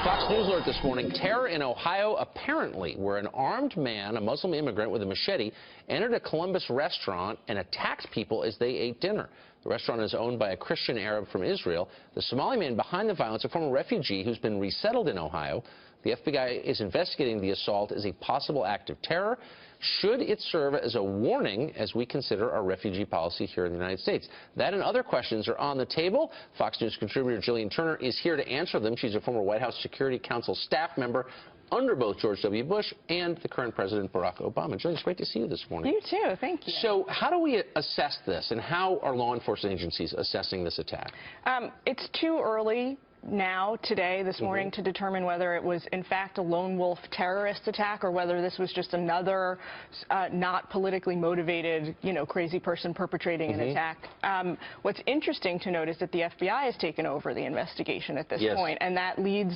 Fox News alert this morning. Terror in Ohio, apparently, where an armed man, a Muslim immigrant with a machete, entered a Columbus restaurant and attacked people as they ate dinner. The restaurant is owned by a Christian Arab from Israel. The Somali man behind the violence, a former refugee who's been resettled in Ohio. The FBI is investigating the assault as a possible act of terror. Should it serve as a warning as we consider our refugee policy here in the United States? That and other questions are on the table. Fox News contributor Jillian Turner is here to answer them. She's a former White House Security Council staff member under both George W. Bush and the current President Barack Obama. Jillian, it's great to see you this morning. You too. Thank you. So how do we assess this, and how are law enforcement agencies assessing this attack? It's too early now, this morning, to determine whether it was, in fact, a lone wolf terrorist attack or whether this was just another not politically motivated, crazy person perpetrating an attack. What's interesting to note is that the FBI has taken over the investigation at this point, and that leads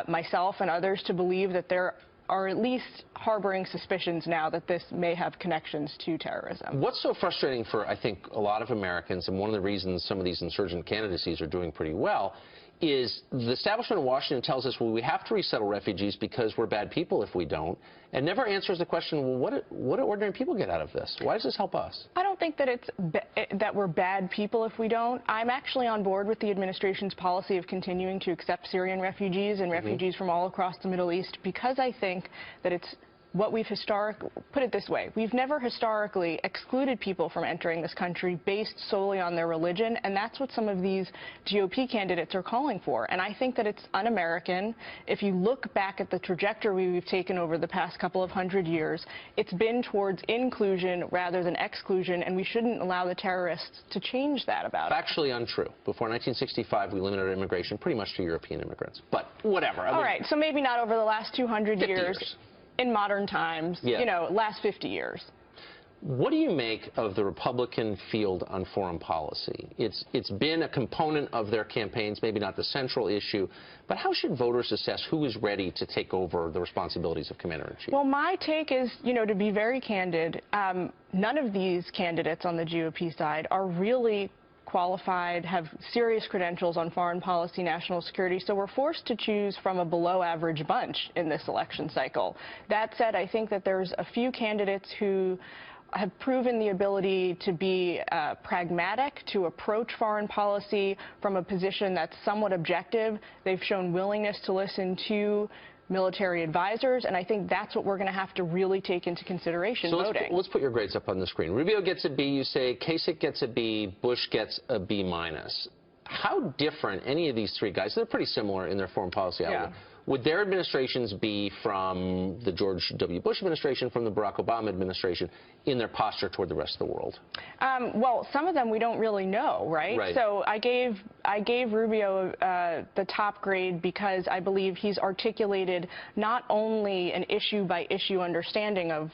myself and others to believe that there are at least harboring suspicions now that this may have connections to terrorism. What's so frustrating for, I think, a lot of Americans, and one of the reasons some of these insurgent candidacies are doing pretty well, is the establishment in Washington tells us, well, we have to resettle refugees because we're bad people if we don't, and never answers the question, well, what do ordinary people get out of this? Why does this help us? I don't think that that we're bad people if we don't. I'm actually on board with the administration's policy of continuing to accept Syrian refugees and refugees from all across the Middle East, because I think that it's what we've put it this way, we've never historically excluded people from entering this country based solely on their religion, and that's what some of these GOP candidates are calling for. And I think that it's un-American. If you look back at the trajectory we've taken over the past couple of hundred years, it's been towards inclusion rather than exclusion, and we shouldn't allow the terrorists to change that about it. Factually untrue. Before 1965, we limited our immigration pretty much to European immigrants. But whatever. All right, so maybe not over the last 200 years. In modern times, last 50 years. What do you make of the Republican field on foreign policy? It's been a component of their campaigns, maybe not the central issue, but how should voters assess who is ready to take over the responsibilities of Commander-in-Chief? Well, my take is, to be very candid, none of these candidates on the GOP side are really qualified, have serious credentials on foreign policy, national security, so we're forced to choose from a below-average bunch in this election cycle. That said, I think that there's a few candidates who have proven the ability to be pragmatic, to approach foreign policy from a position that's somewhat objective. They've shown willingness to listen to military advisors, and I think that's what we're going to have to really take into consideration voting. Let's put your grades up on the screen. Rubio gets a B, you say. Kasich gets a B. Bush gets a B minus. How different any of these three guys, they're pretty similar in their foreign policy outlook, would their administrations be from the George W. Bush administration, from the Barack Obama administration, in their posture toward the rest of the world? Well, some of them we don't really know, right? So I gave Rubio the top grade because I believe he's articulated not only an issue-by-issue understanding of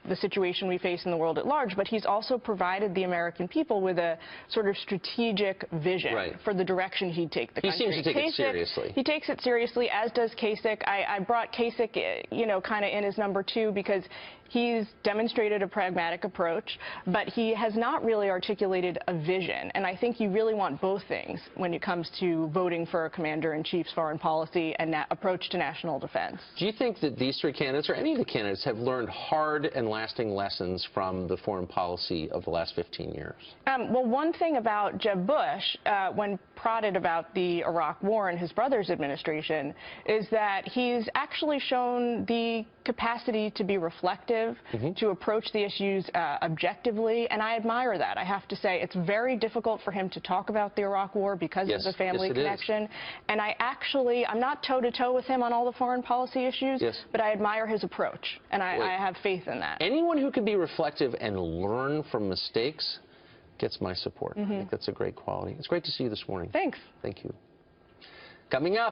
the situation we face in the world at large, but he's also provided the American people with a sort of strategic vision for the direction he'd take the country. He seems to take it seriously. He takes it seriously, as does Kasich. I brought Kasich, kind of in as number 2 because he's demonstrated a pragmatic approach, but he has not really articulated a vision. And I think you really want both things when it comes to voting for a commander-in-chief's foreign policy and that approach to national defense. Do you think that these three candidates, or any of the candidates, have learned hard and lasting lessons from the foreign policy of the last 15 years? Well, one thing about Jeb Bush, when prodded about the Iraq War and his brother's administration, is that he's actually shown the capacity to be reflective, to approach the issues objectively, and I admire that. I have to say, it's very difficult for him to talk about the Iraq War because of the family connection, and I'm not toe-to-toe with him on all the foreign policy issues, but I admire his approach, and I have faith in that. Anyone who can be reflective and learn from mistakes gets my support. I think that's a great quality. It's great to see you this morning. Thanks. Thank you. Coming up.